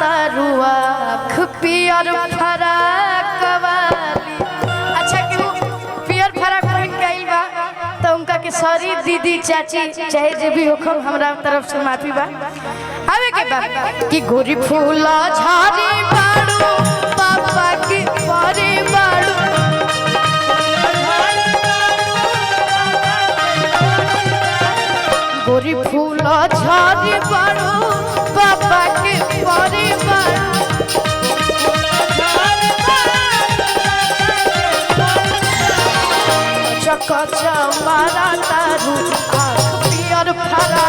तरुआ पियर फराक वाली। अच्छा क्यों पियर फराक पहन के आइल बा तो उनका के सॉरी दीदी चाची चाहे जो भी हो हमरा तरफ से माफी बा। आवे के बा कि गोरी फूला झाड़ी बाड़ू पापा की परी बाड़ू गोरी फूला झाड़ी बाड़ू पापा की परी बाड़ू चकचा मारा तारू आँख पियर फरा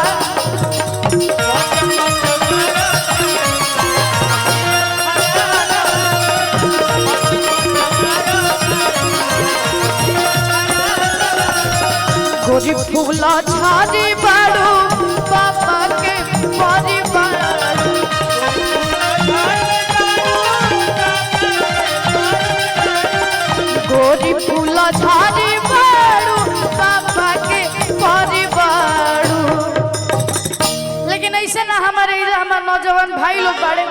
गोरी फूला झाड़ी बाड़ू पापा के परी बाड़ू गोरी फूला झाड़ी बाड़ू पापा के परी बाड़ू। लेकिन ऐसे ना हमारे नौजवान भाई लोग बाड़े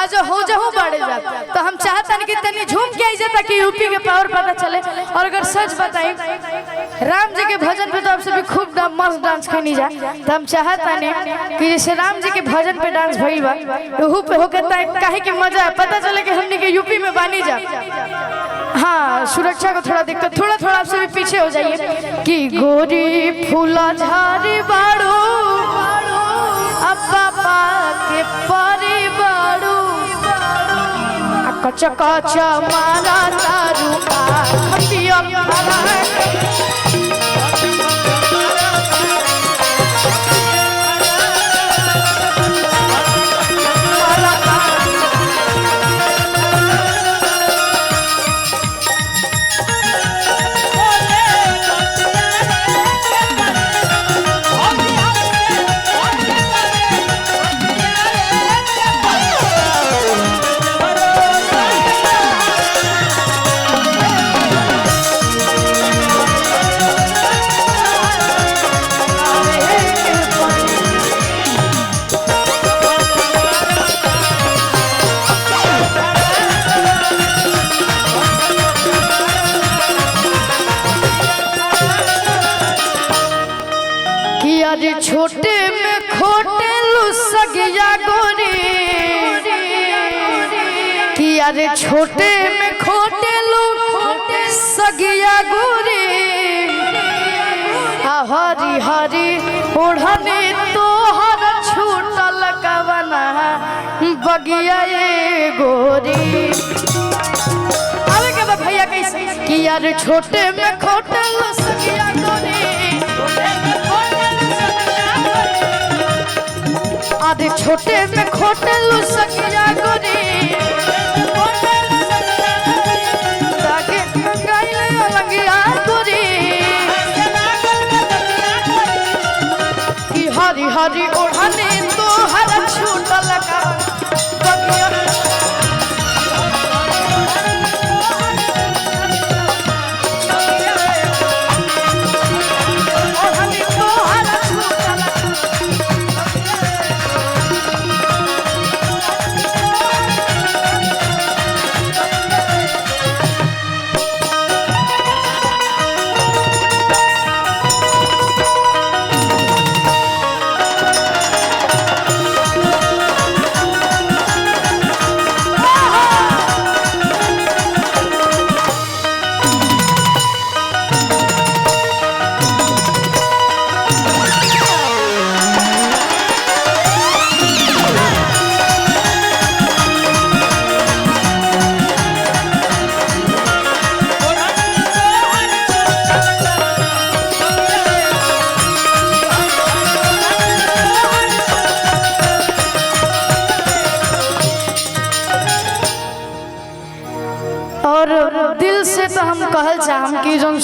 आज हो जाऊ बाड़े जाता तो हम चाहता नहीं कि तनी झूम के आई जाता कि यूपी के पावर पता चले। और अगर सच बताई राम जी के भजन पे तो आप सभी खूब मस्त डांस करनी जा तो हम चाहता नहीं कि जैसे राम जी के भजन पे डांस भइल बा वहू पे हो कहता है काहे की मजा पता चले कि हमने के यूपी में बानी जा। हाँ सुरक्षा को थोड़ा दिक्कत थोड़ा थोड़ा आप सभी पीछे हो जाइए कि गोरी फूला झाड़ी बाड़ू अब पापा के परी बाड़ू कच कच मारा तारू आँख पियर फराक छोटे में खोटे लुसगिया गोरी कि अरे छोटे में खोटे लुसगिया गोरी हरी हरी ओढ़ने तो हर छूटल कवना बगिया ये गोरी। अरे के भैया कैसे कि अरे छोटे में खोटे लुसगिया गोरी आधे छोटे में खोटे लुसगिया गोरी ताके गाइले अलगिया गोरी कि हरी हरी ओढ़ने तो हर छूटल का बगिया और दिल से तो हम कहल चाहम कि जो